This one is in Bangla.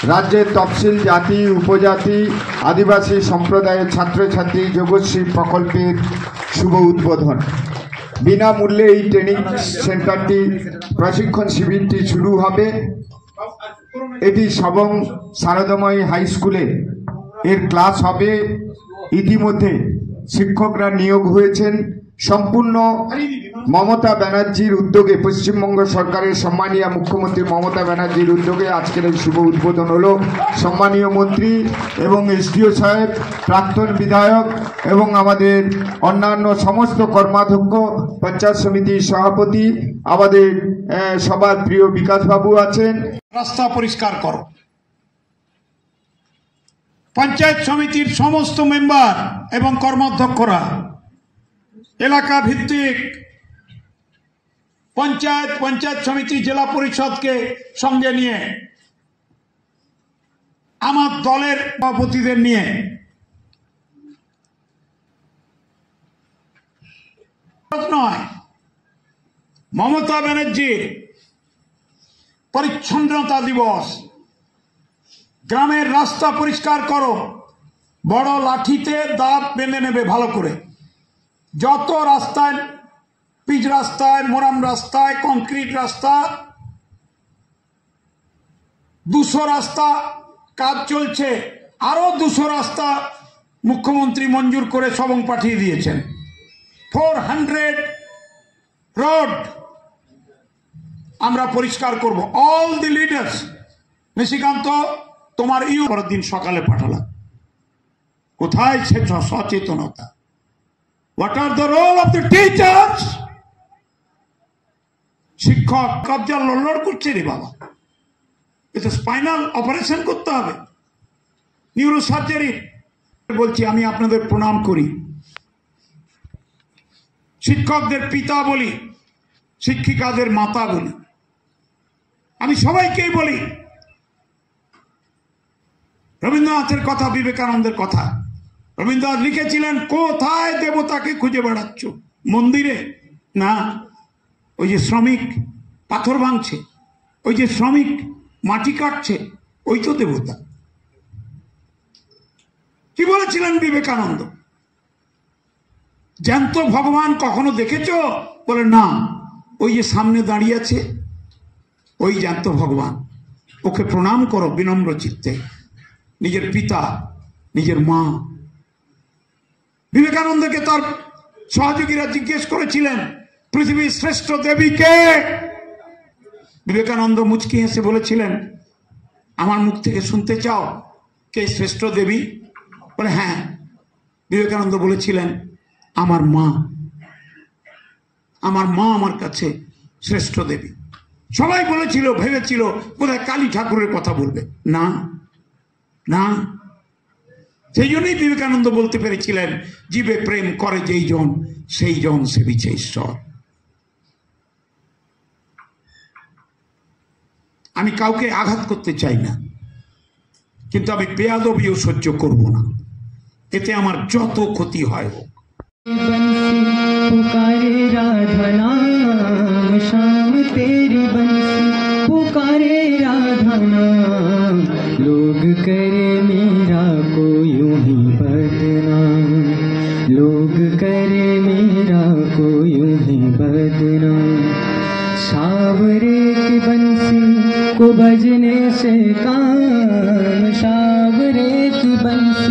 রাজ্যের তফসিল জাতি উপজাতি আদিবাসী সম্প্রদায়ের ছাত্রছাত্রী যোগশ্রী প্রকল্পের শুভ উদ্বোধন। বিনামূল্যে এই ট্রেনিং সেন্টারটি প্রশিক্ষণ শিবিরটি শুরু হবে। এটি সবং শারদাময়ী হাই স্কুলে এর ক্লাস হবে। ইতিমধ্যে শিক্ষকরা নিয়োগ হয়েছেন। সম্পূর্ণ মমতা ব্যানার্জির উদ্যোগে, পশ্চিমবঙ্গ সরকারের সম্মানীয় মুখ্যমন্ত্রী মমতা ব্যানার্জির উদ্যোগে আজকের এই শুভ উদ্বোধন হলো। সম্মানীয় মন্ত্রী এবং এসডিও সাহেব, প্রাক্তন বিধায়ক এবং আমাদের অন্যান্য সমস্ত কর্মাধ্যক্ষ, পঞ্চায়েত সমিতির সভাপতি, আমাদের সবার প্রিয় বিকাশবাবু আছেন। রাস্তা পরিষ্কার করো। পঞ্চায়েত সমিতির সমস্ত মেম্বার এবং কর্মাধ্যক্ষরা এলাকা ভিত্তিক পঞ্চায়েত সমিতি জেলা পরিষদকে সঙ্গে নিয়ে আমার দলের সভাপতিদের নিয়ে নয়, মমতা ব্যানার্জির পরিচ্ছন্নতা দিবস, গ্রামের রাস্তা পরিষ্কার করো, বড় লাঠিতে দাঁত বেঁধে নেবে ভালো করে। যত রাস্তায়, পিচ রাস্তায়, মোরাম রাস্তায়, কংক্রিট রাস্তা, 200 রাস্তা কাজ চলছে, আরো 200 রাস্তা মুখ্যমন্ত্রী মঞ্জুর করে সবং পাঠিয়ে দিয়েছেন। 400 রোড আমরা পরিষ্কার করব। অল দি লিডার্স, নিশিকান্ত তোমার পরের দিন সকালে পাঠালাম। কোথায় সে সচেতনতা? What are the role of the teachers? শিক্ষক কবজা লড়লড় করছে রে বাবা, এটা স্পাইনাল অপারেশন করতে হবে, নিউরো সার্জারি। বলছি আমি আপনাদের প্রণাম করি, শিক্ষকদের পিতা বলি, শিক্ষিকাদের মাতা বলি, আমি সবাইকেই বলি। রবীন্দ্রনাথের কথা, বিবেকানন্দের কথা। রবীন্দ্রনাথ লিখেছিলেন, কোথায় দেবতাকে খুঁজে বেড়াচ্ছ? মন্দিরে না, ওই যে শ্রমিক পাথর ভাঙছে, ওই যে শ্রমিক মাটি কাটছে, ওই তো দেবতা। কি বলেছিলেন বিবেকানন্দ? জ্যান্ত ভগবান কখনো দেখেছ? বলে না, ওই যে সামনে দাঁড়িয়ে আছে ওই জ্যান্ত ভগবান, ওকে প্রণাম করো বিনম্র চিত্তে। নিজের পিতা, নিজের মা। বিবেকানন্দকে তার সহযোগীরা জিজ্ঞেস করেছিলেন, পৃথিবীর শ্রেষ্ঠ দেবী কে? বিবেকানন্দ মুচকি হেসে বলেছিলেন, আমার মুখ থেকে শুনতে চাও কে শ্রেষ্ঠ দেবী? বলে হ্যাঁ। বিবেকানন্দ বলেছিলেন, আমার মা। আমার মা আমার কাছে শ্রেষ্ঠ দেবী। সবাই বলেছিল, ভেবেছিল বোধহয় কালী ঠাকুরের কথা বলবে। না না, সেই জন্যই বিবেকানন্দ বলতে পেরেছিলেন, জীবে প্রেম করে যেই জন, সেই জন সেবিছে ঈশ্বর। আমি কাউকে আঘাত করতে চাই না, কিন্তু আমি বেয়াদবিও সহ্য করব না, এতে আমার যত ক্ষতি হয় হোক। पुकारे राधा नाम श्याम तेरी बंसी, पुकारे राधा नाम, लोग करे मेरा को यूं ही बदनाम, लोग करे मेरा को यूं ही बदनाम। सावरे की बंसी को बजने से काम, सावरे की बंसी